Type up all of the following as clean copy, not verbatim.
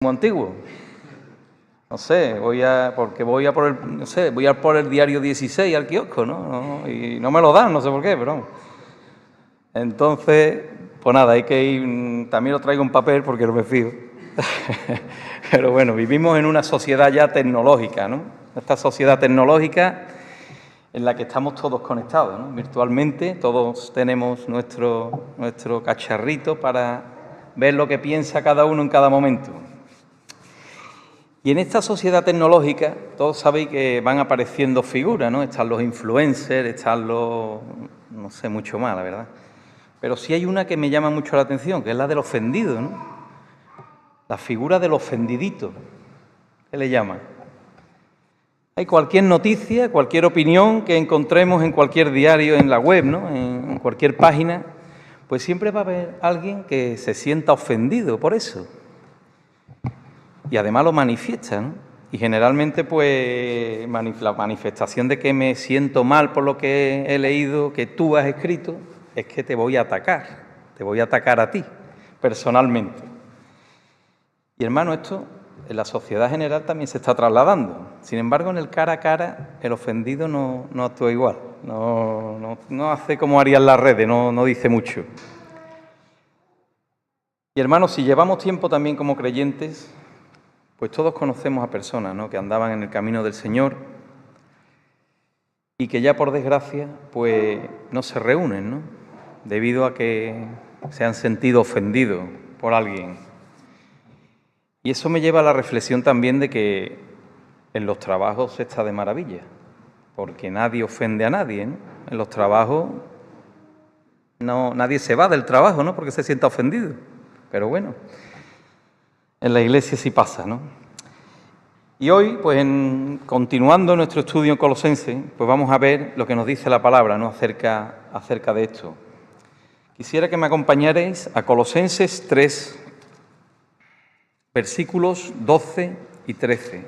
muy antiguo. No sé, voy a por el diario 16 al kiosco, ¿no? Y no me lo dan, no sé por qué, pero vamos. Entonces, pues nada, hay que ir, también lo traigo en papel porque no me fío. Pero bueno, vivimos en una sociedad ya tecnológica, ¿no? Esta sociedad tecnológica en la que estamos todos conectados, ¿no? Virtualmente, todos tenemos nuestro cacharrito para ver lo que piensa cada uno en cada momento. Y en esta sociedad tecnológica, todos sabéis que van apareciendo figuras, ¿no? Están los influencers, están los... no sé mucho más, la verdad. Pero sí hay una que me llama mucho la atención, que es la del ofendido, ¿no? La figura del ofendidito, ¿qué le llaman? Hay cualquier noticia, cualquier opinión que encontremos en cualquier diario, en la web, ¿no? En cualquier página, pues siempre va a haber alguien que se sienta ofendido por eso. Y además lo manifiesta, ¿no? Y generalmente, pues, la manifestación de que me siento mal por lo que he leído, que tú has escrito, es que te voy a atacar a ti, personalmente. Y hermano, esto en la sociedad general también se está trasladando. Sin embargo, en el cara a cara, el ofendido no actúa igual, no hace como harían las redes, no dice mucho. Y hermanos, si llevamos tiempo también como creyentes, pues todos conocemos a personas, ¿no?, que andaban en el camino del Señor y que ya por desgracia pues no se reúnen, ¿no?, debido a que se han sentido ofendidos por alguien. Y eso me lleva a la reflexión también de que en los trabajos se está de maravilla, porque nadie ofende a nadie, ¿no? En los trabajos nadie se va del trabajo, ¿no?, porque se sienta ofendido. Pero bueno, en la iglesia sí pasa, ¿no? Y hoy, pues continuando nuestro estudio en Colosenses, pues vamos a ver lo que nos dice la palabra, ¿no?, acerca de esto. Quisiera que me acompañarais a Colosenses 3, versículos 12 y 13.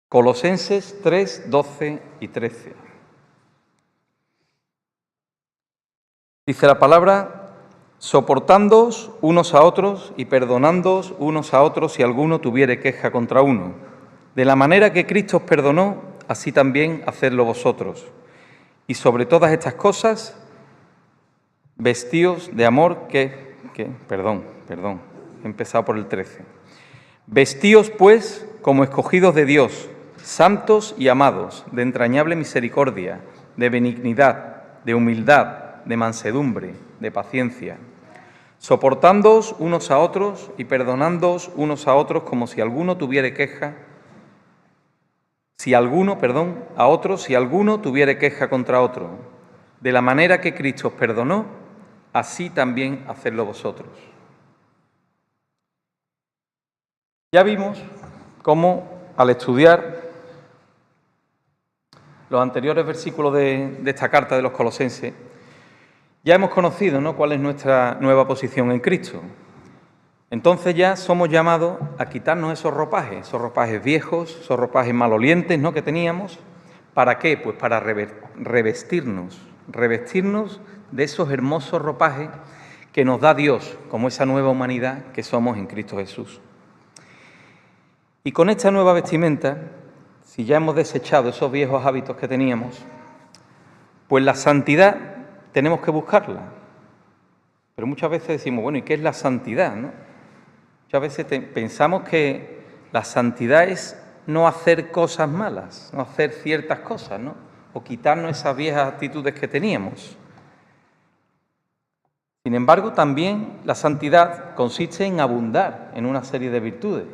Colosenses 3, 12 y 13. Dice la palabra: soportándoos unos a otros y perdonándoos unos a otros si alguno tuviere queja contra uno. De la manera que Cristo os perdonó, así también hacedlo vosotros. Y sobre todas estas cosas, vestíos de amor Perdón, he empezado por el 13. Vestíos, pues, como escogidos de Dios, santos y amados, de entrañable misericordia, de benignidad, de humildad, de mansedumbre, de paciencia, soportándoos unos a otros y perdonándoos unos a otros como si alguno tuviere queja, si alguno tuviere queja contra otro. De la manera que Cristo os perdonó, así también hacedlo vosotros. Ya vimos cómo, al estudiar los anteriores versículos de esta carta de los Colosenses, ya hemos conocido, ¿no?, cuál es nuestra nueva posición en Cristo. Entonces ya somos llamados a quitarnos esos ropajes viejos, esos ropajes malolientes, ¿no?, que teníamos. ¿Para qué? Pues para revestirnos de esos hermosos ropajes que nos da Dios, como esa nueva humanidad que somos en Cristo Jesús. Y con esta nueva vestimenta, si ya hemos desechado esos viejos hábitos que teníamos, pues la santidad tenemos que buscarla. Pero muchas veces decimos, bueno, ¿y qué es la santidad, no? Muchas veces pensamos que la santidad es no hacer cosas malas, no hacer ciertas cosas, ¿no?, o quitarnos esas viejas actitudes que teníamos. Sin embargo, también la santidad consiste en abundar en una serie de virtudes.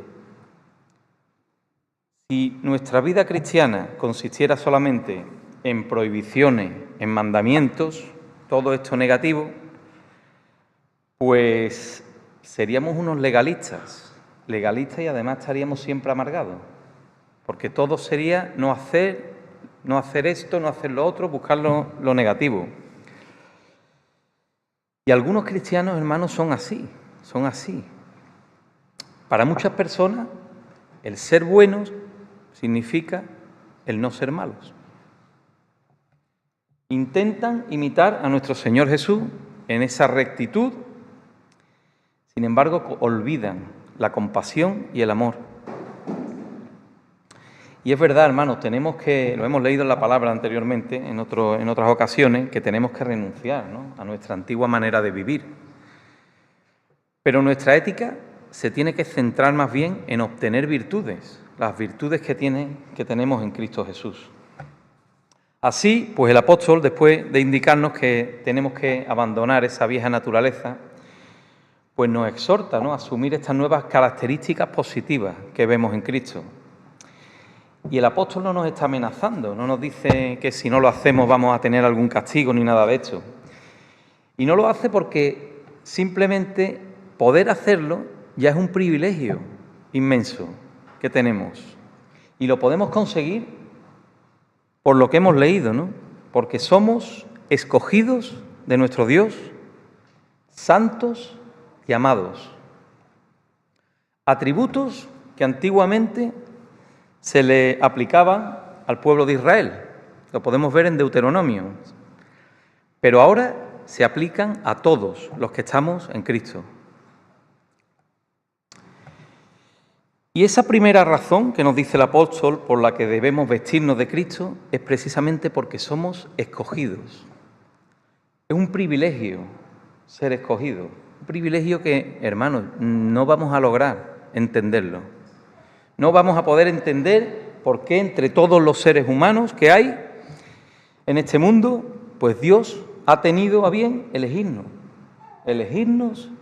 Si nuestra vida cristiana consistiera solamente en prohibiciones, en mandamientos, todo esto negativo, pues seríamos unos legalistas y además estaríamos siempre amargados, porque todo sería no hacer esto, no hacer lo otro, buscar lo negativo. Y algunos cristianos, hermanos, son así. Para muchas personas, el ser buenos significa el no ser malos. Intentan imitar a nuestro Señor Jesús en esa rectitud, sin embargo, olvidan la compasión y el amor. Y es verdad, hermanos, tenemos que, lo hemos leído en la palabra anteriormente, en otras ocasiones, que tenemos que renunciar, ¿no?, a nuestra antigua manera de vivir. Pero nuestra ética se tiene que centrar más bien en obtener virtudes, las virtudes que tenemos en Cristo Jesús. Así, pues el apóstol, después de indicarnos que tenemos que abandonar esa vieja naturaleza, pues nos exhorta, ¿no?, a asumir estas nuevas características positivas que vemos en Cristo. Y el apóstol no nos está amenazando, no nos dice que si no lo hacemos vamos a tener algún castigo ni nada de esto. Y no lo hace porque simplemente poder hacerlo ya es un privilegio inmenso que tenemos. Y lo podemos conseguir por lo que hemos leído, ¿no? Porque somos escogidos de nuestro Dios, santos y amados. Atributos que antiguamente se le aplicaban al pueblo de Israel. Lo podemos ver en Deuteronomio. Pero ahora se aplican a todos los que estamos en Cristo. Y esa primera razón que nos dice el apóstol por la que debemos vestirnos de Cristo es precisamente porque somos escogidos. Es un privilegio ser escogido. Un privilegio que, hermanos, no vamos a lograr entenderlo. No vamos a poder entender por qué entre todos los seres humanos que hay en este mundo, pues Dios ha tenido a bien elegirnos,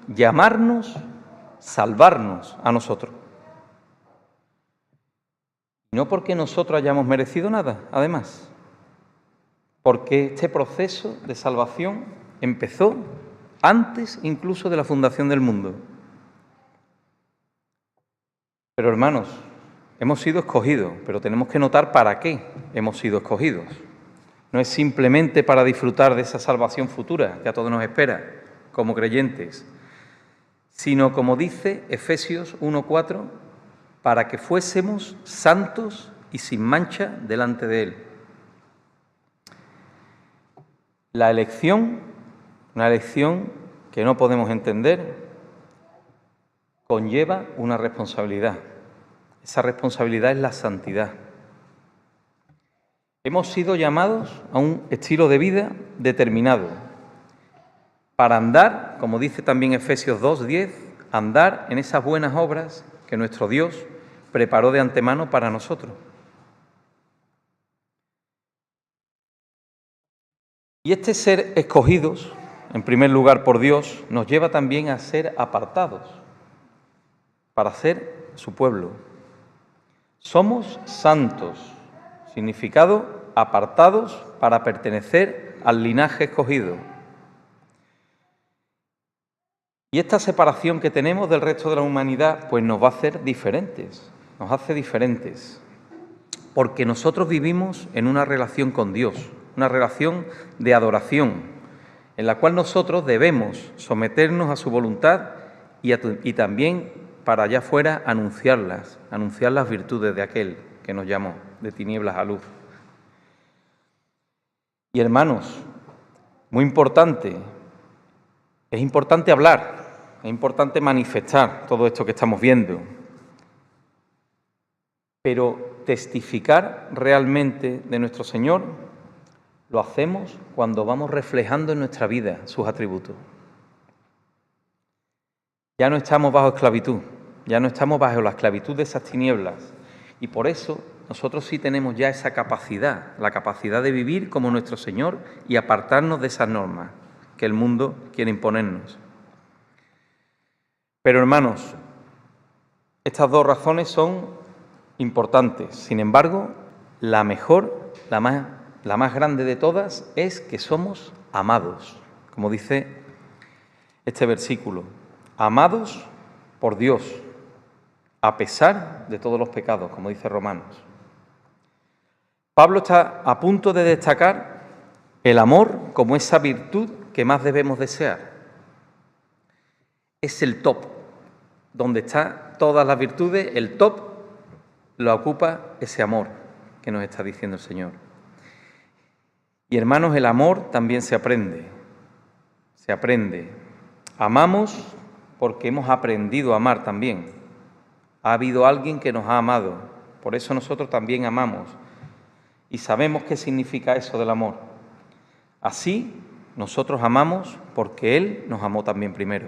llamarnos, salvarnos a nosotros. No porque nosotros hayamos merecido nada, además, porque este proceso de salvación empezó antes incluso de la fundación del mundo. Pero hermanos, hemos sido escogidos, pero tenemos que notar para qué hemos sido escogidos. No es simplemente para disfrutar de esa salvación futura que a todos nos espera como creyentes, sino, como dice Efesios 1:4, para que fuésemos santos y sin mancha delante de Él. La elección, una elección que no podemos entender, conlleva una responsabilidad. Esa responsabilidad es la santidad. Hemos sido llamados a un estilo de vida determinado para andar, como dice también Efesios 2:10, andar en esas buenas obras que nuestro Dios preparó de antemano para nosotros. Y este ser escogidos, en primer lugar por Dios, nos lleva también a ser apartados, para ser su pueblo. Somos santos, significado apartados para pertenecer al linaje escogido. Y esta separación que tenemos del resto de la humanidad, pues nos va a hacer diferentes, nos hace diferentes, porque nosotros vivimos en una relación con Dios, una relación de adoración, en la cual nosotros debemos someternos a su voluntad y también para allá afuera anunciar las virtudes de aquel que nos llamó de tinieblas a luz. Y hermanos, muy importante, es importante hablar, es importante manifestar todo esto que estamos viendo, pero testificar realmente de nuestro Señor lo hacemos cuando vamos reflejando en nuestra vida sus atributos. Ya no estamos bajo esclavitud, ya no estamos bajo la esclavitud de esas tinieblas, y por eso nosotros sí tenemos ya esa capacidad, la capacidad de vivir como nuestro Señor y apartarnos de esas normas que el mundo quiere imponernos. Pero hermanos, estas dos razones son importantes. Sin embargo, la mejor, la más grande de todas es que somos amados, como dice este versículo, amados por Dios, a pesar de todos los pecados, como dice Romanos. Pablo está a punto de destacar el amor como esa virtud que más debemos desear. Es el top, donde están todas las virtudes, el top lo ocupa ese amor que nos está diciendo el Señor. Y hermanos, el amor también se aprende. se aprende. Amamos porque hemos aprendido a amar también. Ha habido alguien que nos ha amado, por eso nosotros también amamos y sabemos qué significa eso del amor. Así, nosotros amamos porque Él nos amó también primero.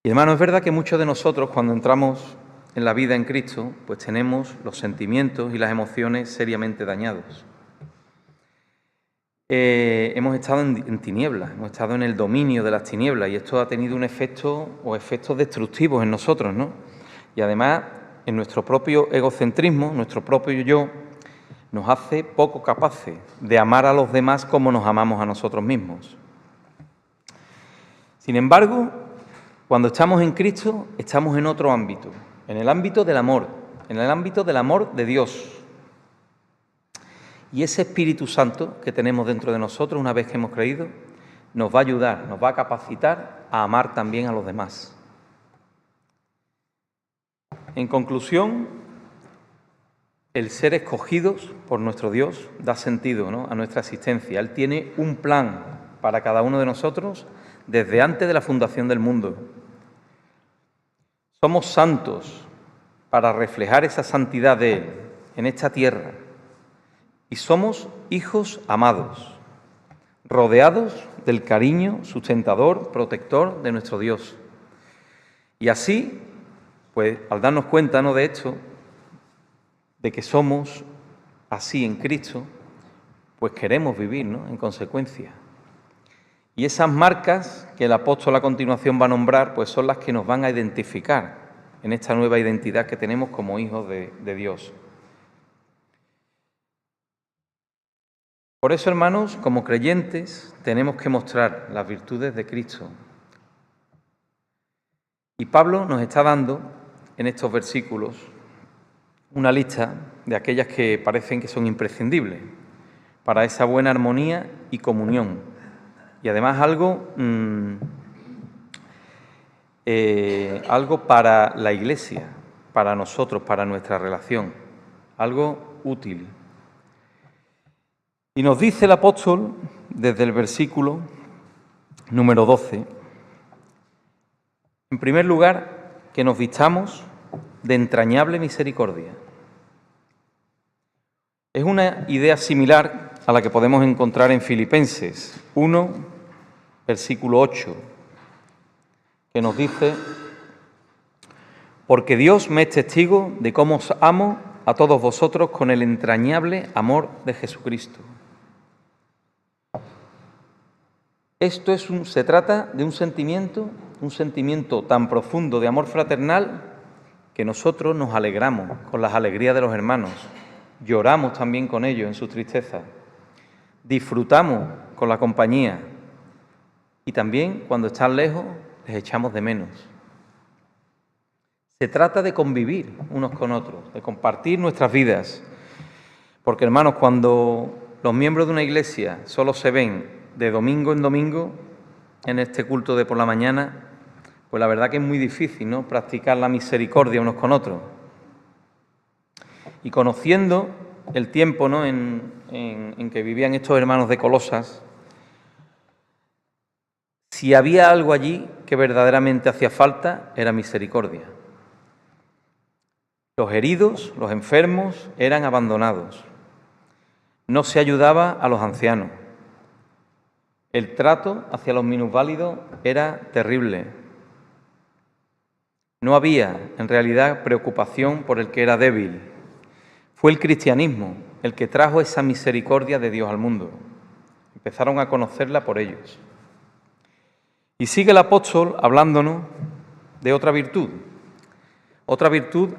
Y hermano, es verdad que muchos de nosotros cuando entramos en la vida en Cristo, pues tenemos los sentimientos y las emociones seriamente dañados. Hemos estado en tinieblas, hemos estado en el dominio de las tinieblas y esto ha tenido un efecto o efectos destructivos en nosotros, ¿no? Y además, en nuestro propio egocentrismo, nuestro propio yo, nos hace poco capaces de amar a los demás como nos amamos a nosotros mismos. Sin embargo, cuando estamos en Cristo, estamos en otro ámbito, en el ámbito del amor, en el ámbito del amor de Dios. Y ese Espíritu Santo que tenemos dentro de nosotros, una vez que hemos creído, nos va a ayudar, nos va a capacitar a amar también a los demás. En conclusión, el ser escogidos por nuestro Dios da sentido, ¿no?, a nuestra existencia. Él tiene un plan para cada uno de nosotros desde antes de la fundación del mundo. Somos santos para reflejar esa santidad de Él en esta tierra. Y somos hijos amados, rodeados del cariño sustentador, protector de nuestro Dios. Y así, pues al darnos cuenta, ¿no?, de esto, de que somos así en Cristo, pues queremos vivir, ¿no?, en consecuencia. Y esas marcas que el apóstol a continuación va a nombrar, pues son las que nos van a identificar en esta nueva identidad que tenemos como hijos de Dios. Por eso, hermanos, como creyentes, tenemos que mostrar las virtudes de Cristo. Y Pablo nos está dando, en estos versículos, una lista de aquellas que parecen que son imprescindibles para esa buena armonía y comunión. Y además algo para la Iglesia, para nosotros, para nuestra relación, algo útil. Y nos dice el apóstol, desde el versículo número 12, en primer lugar, que nos vistamos de entrañable misericordia. Es una idea similar a la que podemos encontrar en Filipenses 1, versículo 8, que nos dice: porque Dios me es testigo de cómo os amo a todos vosotros con el entrañable amor de Jesucristo. Esto se trata de un sentimiento tan profundo de amor fraternal que nosotros nos alegramos con las alegrías de los hermanos, lloramos también con ellos en sus tristezas, disfrutamos con la compañía y también cuando están lejos les echamos de menos. Se trata de convivir unos con otros, de compartir nuestras vidas, porque hermanos, cuando los miembros de una iglesia solo se ven de domingo en domingo, en este culto de por la mañana, pues la verdad que es muy difícil, ¿no?, practicar la misericordia unos con otros. Y conociendo el tiempo, ¿no?, en que vivían estos hermanos de Colosas, si había algo allí que verdaderamente hacía falta, era misericordia. Los heridos, los enfermos, eran abandonados. No se ayudaba a los ancianos. El trato hacia los minusválidos era terrible. No había, en realidad, preocupación por el que era débil. Fue el cristianismo el que trajo esa misericordia de Dios al mundo. Empezaron a conocerla por ellos. Y sigue el apóstol hablándonos de otra virtud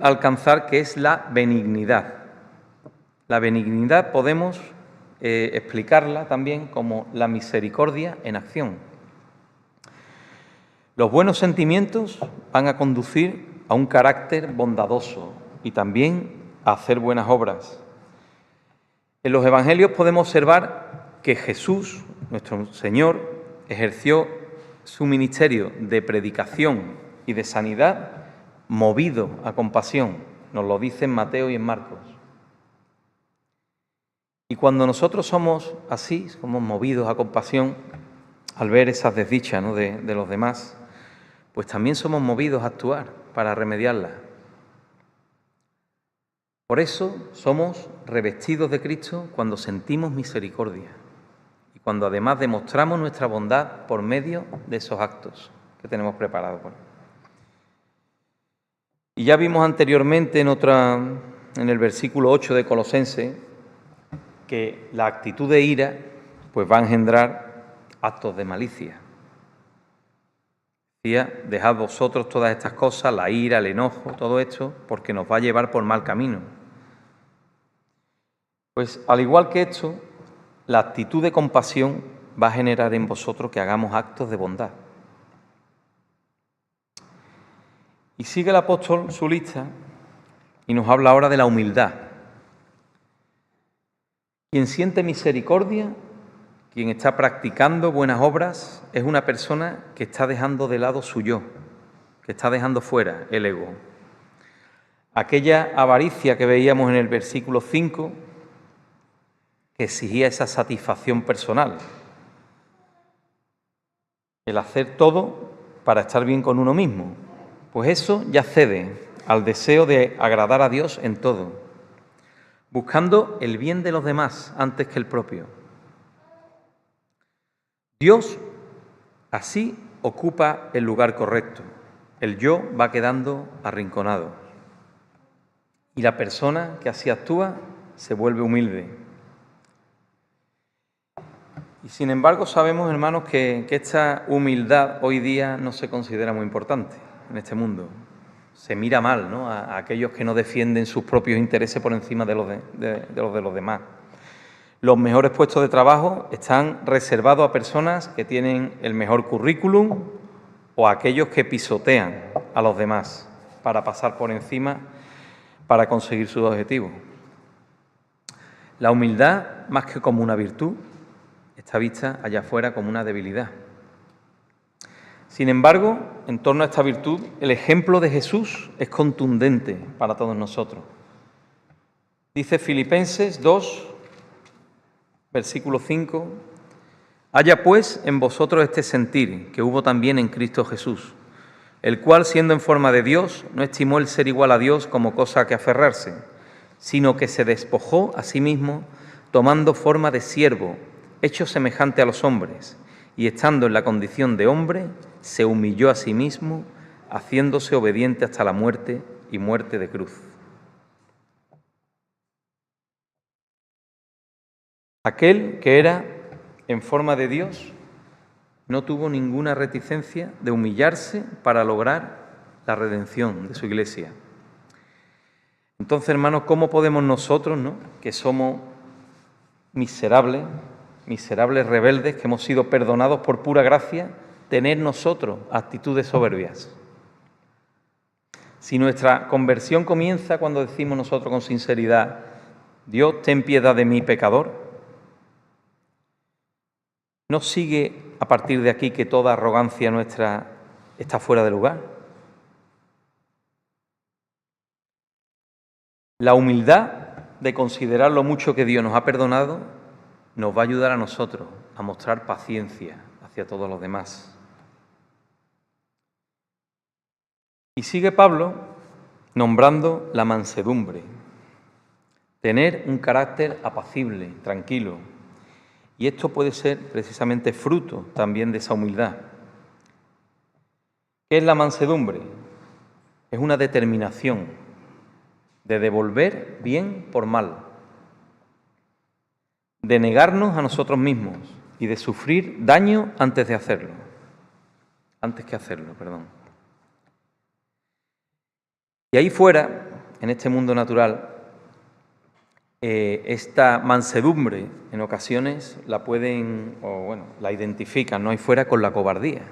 a alcanzar, que es la benignidad. La benignidad podemos explicarla también como la misericordia en acción. Los buenos sentimientos van a conducir a un carácter bondadoso y también a hacer buenas obras. En los evangelios podemos observar que Jesús, nuestro Señor, ejerció su ministerio de predicación y de sanidad movido a compasión. Nos lo dicen Mateo y en Marcos. Y cuando nosotros somos así, somos movidos a compasión al ver esas desdichas, ¿no?, de los demás, pues también somos movidos a actuar para remediarlas. Por eso somos revestidos de Cristo cuando sentimos misericordia y cuando además demostramos nuestra bondad por medio de esos actos que tenemos preparados. Y ya vimos anteriormente en el versículo 8 de Colosenses que la actitud de ira pues va a engendrar actos de malicia. Decía, dejad vosotros todas estas cosas, la ira, el enojo, todo esto, porque nos va a llevar por mal camino. Pues al igual que esto, la actitud de compasión va a generar en vosotros que hagamos actos de bondad. Y sigue el apóstol su lista y nos habla ahora de la humildad. Quien siente misericordia, quien está practicando buenas obras, es una persona que está dejando de lado su yo, que está dejando fuera el ego. Aquella avaricia que veíamos en el versículo 5, que exigía esa satisfacción personal, el hacer todo para estar bien con uno mismo, pues eso ya cede al deseo de agradar a Dios en todo, buscando el bien de los demás antes que el propio. Dios así ocupa el lugar correcto, el yo va quedando arrinconado y la persona que así actúa se vuelve humilde. Y sin embargo sabemos, hermanos, que esta humildad hoy día no se considera muy importante en este mundo. Se mira mal, ¿no?, a aquellos que no defienden sus propios intereses por encima de los de los demás. Los mejores puestos de trabajo están reservados a personas que tienen el mejor currículum o a aquellos que pisotean a los demás para pasar por encima, para conseguir sus objetivos. La humildad, más que como una virtud, está vista allá afuera como una debilidad. Sin embargo, en torno a esta virtud, el ejemplo de Jesús es contundente para todos nosotros. Dice Filipenses 2, versículo 5, «Haya pues en vosotros este sentir que hubo también en Cristo Jesús, el cual, siendo en forma de Dios, no estimó el ser igual a Dios como cosa a que aferrarse, sino que se despojó a sí mismo, tomando forma de siervo, hecho semejante a los hombres, y estando en la condición de hombre, se humilló a sí mismo, haciéndose obediente hasta la muerte y muerte de cruz». Aquel que era en forma de Dios no tuvo ninguna reticencia de humillarse para lograr la redención de su Iglesia. Entonces, hermanos, ¿cómo podemos nosotros, ¿no?, que somos miserables rebeldes, que hemos sido perdonados por pura gracia, tener nosotros actitudes soberbias? Si nuestra conversión comienza cuando decimos nosotros con sinceridad, Dios, ten piedad de mí, pecador, ¿no sigue a partir de aquí que toda arrogancia nuestra está fuera de lugar? La humildad de considerar lo mucho que Dios nos ha perdonado nos va a ayudar a nosotros a mostrar paciencia hacia todos los demás. Y sigue Pablo nombrando la mansedumbre, tener un carácter apacible, tranquilo. Y esto puede ser precisamente fruto también de esa humildad. ¿Qué es la mansedumbre? Es una determinación de devolver bien por mal, de negarnos a nosotros mismos y de sufrir daño antes que hacerlo. Y ahí fuera, en este mundo natural, esta mansedumbre en ocasiones la identifican, ¿no?, ahí fuera con la cobardía.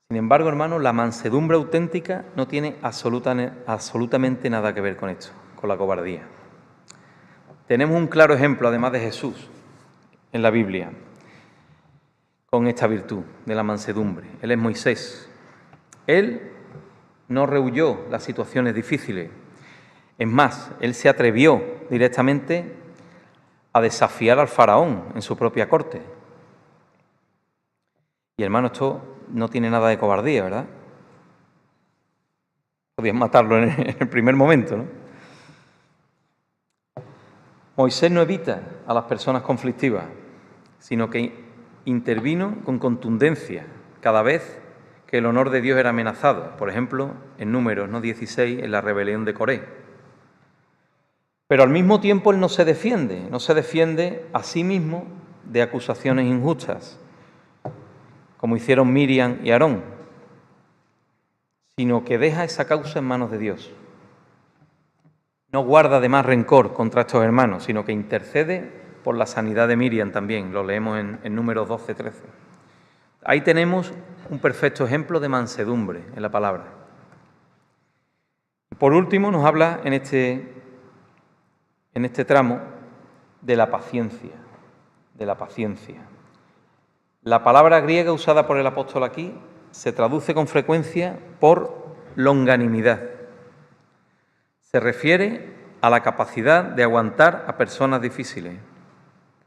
Sin embargo, hermanos, la mansedumbre auténtica no tiene absolutamente nada que ver con esto, con la cobardía. Tenemos un claro ejemplo, además de Jesús, en la Biblia, con esta virtud de la mansedumbre. Él es Moisés. Él no rehuyó las situaciones difíciles. Es más, él se atrevió directamente a desafiar al faraón en su propia corte. Y hermano, esto no tiene nada de cobardía, ¿verdad? Podían matarlo en el primer momento, ¿no? Moisés no evita a las personas conflictivas, sino que intervino con contundencia cada vez que el honor de Dios era amenazado. Por ejemplo, en Números 16, en la rebelión de Coré. Pero al mismo tiempo él no se defiende a sí mismo de acusaciones injustas, como hicieron Miriam y Aarón, sino que deja esa causa en manos de Dios. No guarda además rencor contra estos hermanos, sino que intercede por la sanidad de Miriam también. Lo leemos en Números 12, 13. Ahí tenemos un perfecto ejemplo de mansedumbre en la palabra. Por último, nos habla en este tramo de la paciencia. La palabra griega usada por el apóstol aquí se traduce con frecuencia por longanimidad. Se refiere a la capacidad de aguantar a personas difíciles.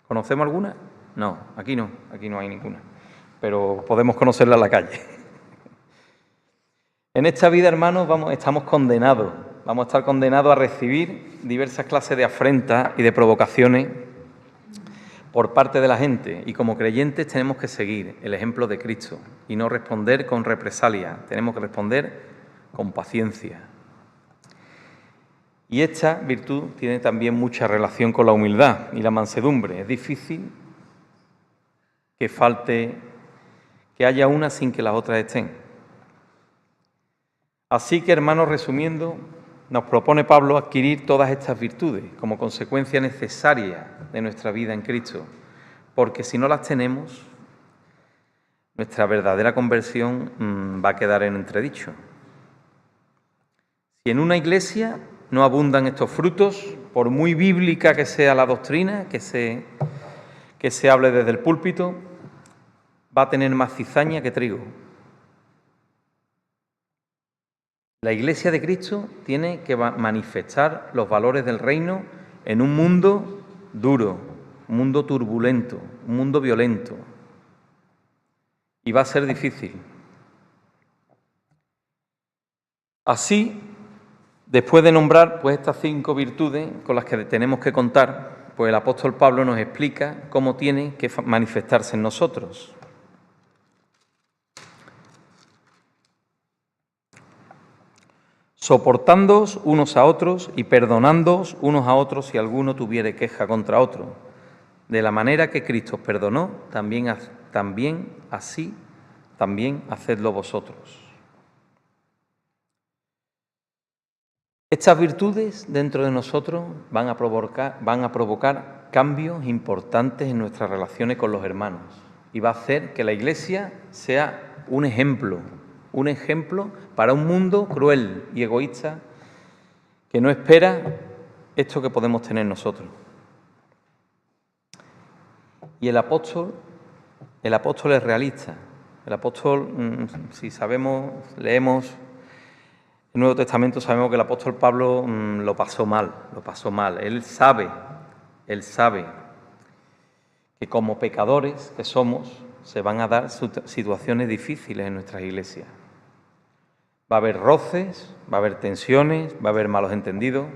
¿Conocemos alguna? No, aquí no hay ninguna, pero podemos conocerla en la calle. En esta vida, hermanos, vamos a estar condenados a recibir diversas clases de afrentas y de provocaciones por parte de la gente, y como creyentes tenemos que seguir el ejemplo de Cristo y no responder con represalia, tenemos que responder con paciencia. Y esta virtud tiene también mucha relación con la humildad y la mansedumbre. Es difícil que haya una sin que las otras estén. Así que, hermanos, resumiendo, nos propone Pablo adquirir todas estas virtudes como consecuencia necesaria de nuestra vida en Cristo, porque si no las tenemos, nuestra verdadera conversión va a quedar en entredicho. Si en una iglesia no abundan estos frutos, por muy bíblica que sea la doctrina, que se hable desde el púlpito, va a tener más cizaña que trigo. La Iglesia de Cristo tiene que manifestar los valores del reino en un mundo duro, un mundo turbulento, un mundo violento. Y va a ser difícil. Así, después de nombrar estas 5 virtudes con las que tenemos que contar, pues el apóstol Pablo nos explica cómo tiene que manifestarse en nosotros. Soportándoos unos a otros y perdonándoos unos a otros si alguno tuviere queja contra otro. De la manera que Cristo os perdonó, también hacedlo vosotros. Estas virtudes dentro de nosotros van a provocar cambios importantes en nuestras relaciones con los hermanos y va a hacer que la Iglesia sea un ejemplo para un mundo cruel y egoísta que no espera esto que podemos tener nosotros. Y el apóstol es realista. El apóstol, si leemos el Nuevo Testamento, sabemos que el apóstol Pablo lo pasó mal. Él sabe que como pecadores que somos, se van a dar situaciones difíciles en nuestras iglesias. Va a haber roces, va a haber tensiones, va a haber malentendidos.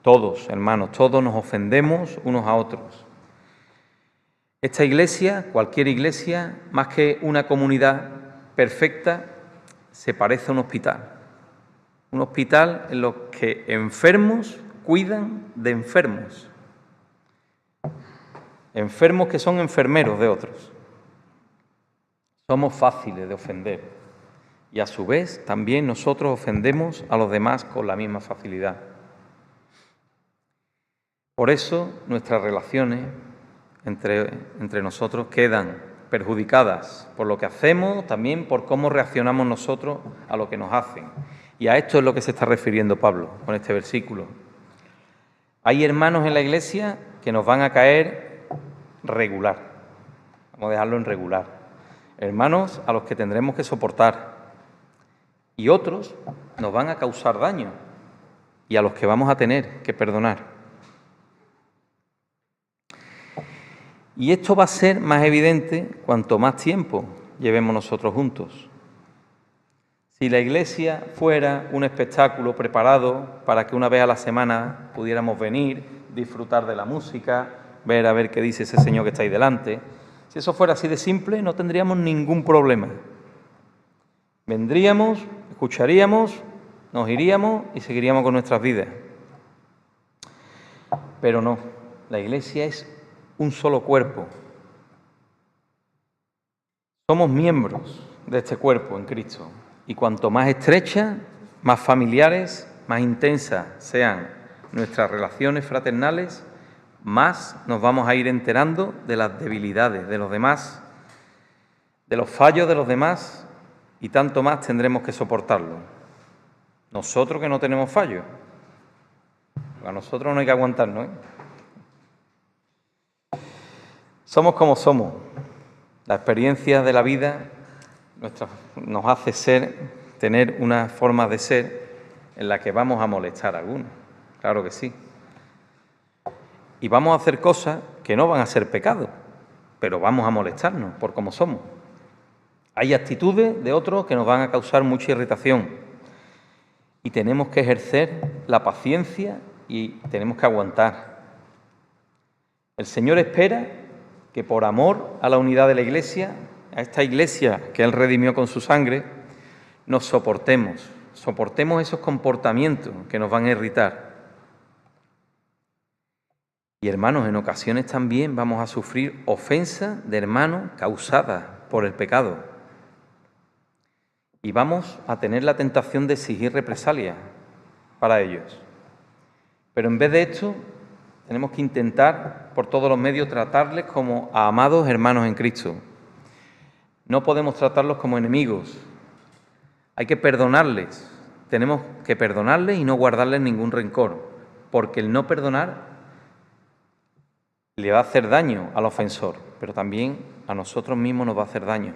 Todos, hermanos, todos nos ofendemos unos a otros. Esta iglesia, cualquier iglesia, más que una comunidad perfecta, se parece a un hospital. Un hospital en los que enfermos cuidan de enfermos. Enfermos que son enfermeros de otros. Somos fáciles de ofender. Y a su vez también nosotros ofendemos a los demás con la misma facilidad. Por eso nuestras relaciones entre nosotros quedan perjudicadas por lo que hacemos, también por cómo reaccionamos nosotros a lo que nos hacen. Y a esto es lo que se está refiriendo Pablo con este versículo. Hay hermanos en la iglesia que nos van a caer regular. Vamos a dejarlo en regular. Hermanos a los que tendremos que soportar. Y otros nos van a causar daño y a los que vamos a tener que perdonar. Y esto va a ser más evidente cuanto más tiempo llevemos nosotros juntos. Si la Iglesia fuera un espectáculo preparado para que una vez a la semana pudiéramos venir, disfrutar de la música, ver a ver qué dice ese señor que está ahí delante, si eso fuera así de simple, no tendríamos ningún problema. Vendríamos, escucharíamos, nos iríamos y seguiríamos con nuestras vidas. Pero no, la Iglesia es un solo cuerpo. Somos miembros de este cuerpo en Cristo. Y cuanto más estrecha, más familiares, más intensas sean nuestras relaciones fraternales, más nos vamos a ir enterando de las debilidades de los demás, de los fallos de los demás, y tanto más tendremos que soportarlo. Nosotros que no tenemos fallos, a nosotros no hay que aguantarnos, ¿eh? Somos como somos. La experiencia de la vida nos hace tener una forma de ser en la que vamos a molestar a algunos, claro que sí. Y vamos a hacer cosas que no van a ser pecado, pero vamos a molestarnos por cómo somos. Hay actitudes de otros que nos van a causar mucha irritación y tenemos que ejercer la paciencia y tenemos que aguantar. El Señor espera que por amor a la unidad de la Iglesia, a esta Iglesia que Él redimió con su sangre, nos soportemos esos comportamientos que nos van a irritar. Y hermanos, en ocasiones también vamos a sufrir ofensas de hermanos causadas por el pecado. Y vamos a tener la tentación de exigir represalias para ellos. Pero en vez de esto, tenemos que intentar por todos los medios tratarles como a amados hermanos en Cristo. No podemos tratarlos como enemigos. Hay que perdonarles. Tenemos que perdonarles y no guardarles ningún rencor, porque el no perdonar le va a hacer daño al ofensor, pero también a nosotros mismos nos va a hacer daño.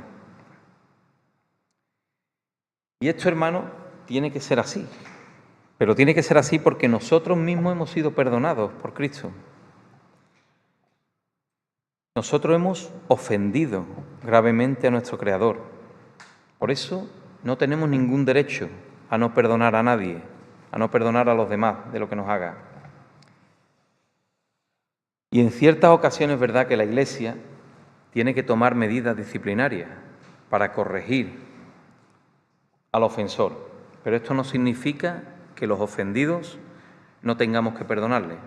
Y esto, hermanos, tiene que ser así. Pero tiene que ser así porque nosotros mismos hemos sido perdonados por Cristo. Nosotros hemos ofendido gravemente a nuestro Creador. Por eso no tenemos ningún derecho a no perdonar a nadie, a no perdonar a los demás de lo que nos haga. Y en ciertas ocasiones es verdad que la Iglesia tiene que tomar medidas disciplinarias para corregir al ofensor. Pero esto no significa que los ofendidos no tengamos que perdonarles.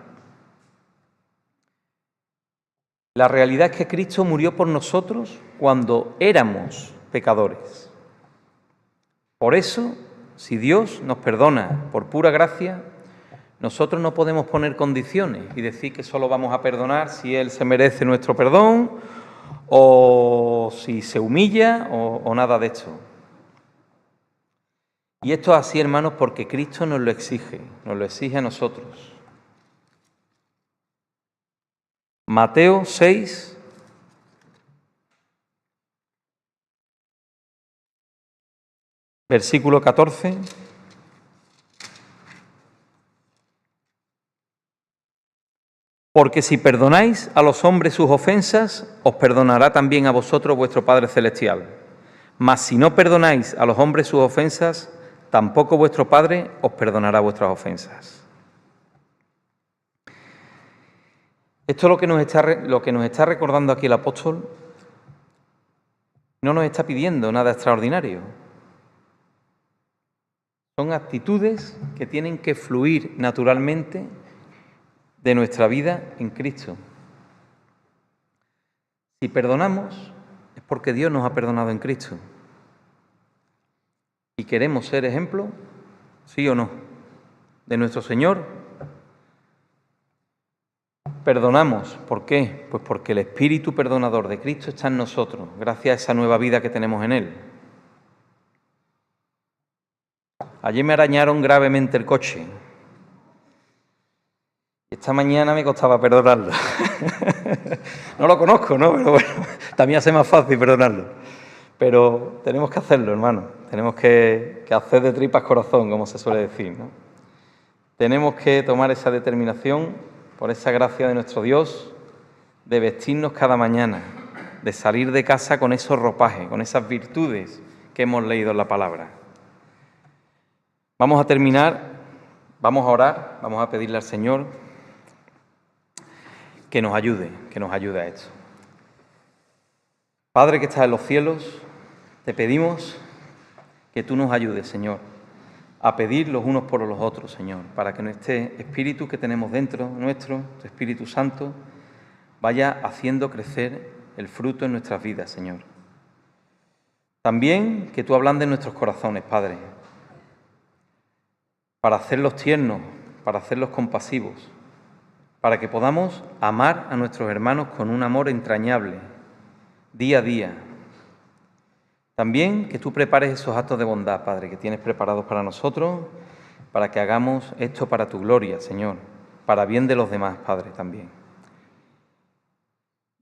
La realidad es que Cristo murió por nosotros cuando éramos pecadores. Por eso, si Dios nos perdona por pura gracia, nosotros no podemos poner condiciones y decir que solo vamos a perdonar si Él se merece nuestro perdón o si se humilla o nada de esto. Y esto es así, hermanos, porque Cristo nos lo exige a nosotros. Mateo 6, versículo 14. Porque si perdonáis a los hombres sus ofensas, os perdonará también a vosotros vuestro Padre Celestial. Mas si no perdonáis a los hombres sus ofensas, tampoco vuestro Padre os perdonará vuestras ofensas. Esto es lo que nos está recordando aquí el apóstol. No nos está pidiendo nada extraordinario. Son actitudes que tienen que fluir naturalmente de nuestra vida en Cristo. Si perdonamos, es porque Dios nos ha perdonado en Cristo. ¿Y queremos ser ejemplo? ¿Sí o no? De nuestro Señor. Perdonamos. ¿Por qué? Pues porque el Espíritu perdonador de Cristo está en nosotros, gracias a esa nueva vida que tenemos en Él. Ayer me arañaron gravemente el coche. Esta mañana me costaba perdonarlo. No lo conozco, ¿no? Pero bueno, también hace más fácil perdonarlo. Pero tenemos que hacerlo, hermano. Tenemos que hacer de tripas corazón, como se suele decir, ¿no? Tenemos que tomar esa determinación por esa gracia de nuestro Dios de vestirnos cada mañana, de salir de casa con esos ropajes, con esas virtudes que hemos leído en la palabra. Vamos a terminar, vamos a orar, vamos a pedirle al Señor que nos ayude a esto. Padre que estás en los cielos, te pedimos que tú nos ayudes, Señor, a pedir los unos por los otros, Señor, para que este Espíritu que tenemos dentro nuestro, tu Espíritu Santo, vaya haciendo crecer el fruto en nuestras vidas, Señor. También que tú ablandes nuestros corazones, Padre, para hacerlos tiernos, para hacerlos compasivos, para que podamos amar a nuestros hermanos con un amor entrañable, día a día. También que tú prepares esos actos de bondad, Padre, que tienes preparados para nosotros, para que hagamos esto para tu gloria, Señor, para bien de los demás, Padre, también.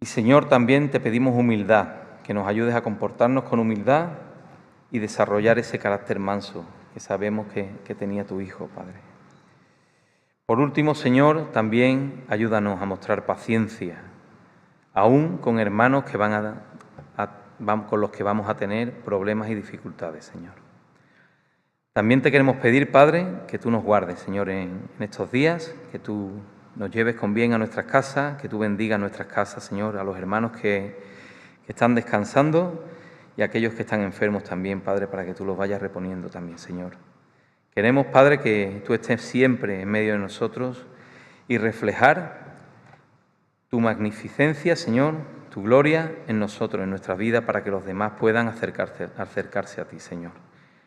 Y, Señor, también te pedimos humildad, que nos ayudes a comportarnos con humildad y desarrollar ese carácter manso que sabemos que tenía tu Hijo, Padre. Por último, Señor, también ayúdanos a mostrar paciencia, aún con hermanos que con los que vamos a tener problemas y dificultades, Señor. También te queremos pedir, Padre, que tú nos guardes, Señor, en estos días, que tú nos lleves con bien a nuestras casas, que tú bendigas nuestras casas, Señor, a los hermanos que están descansando y a aquellos que están enfermos también, Padre, para que tú los vayas reponiendo también, Señor. Queremos, Padre, que tú estés siempre en medio de nosotros y reflejar tu magnificencia, Señor, tu gloria en nosotros, en nuestra vida, para que los demás puedan acercarse a ti, Señor.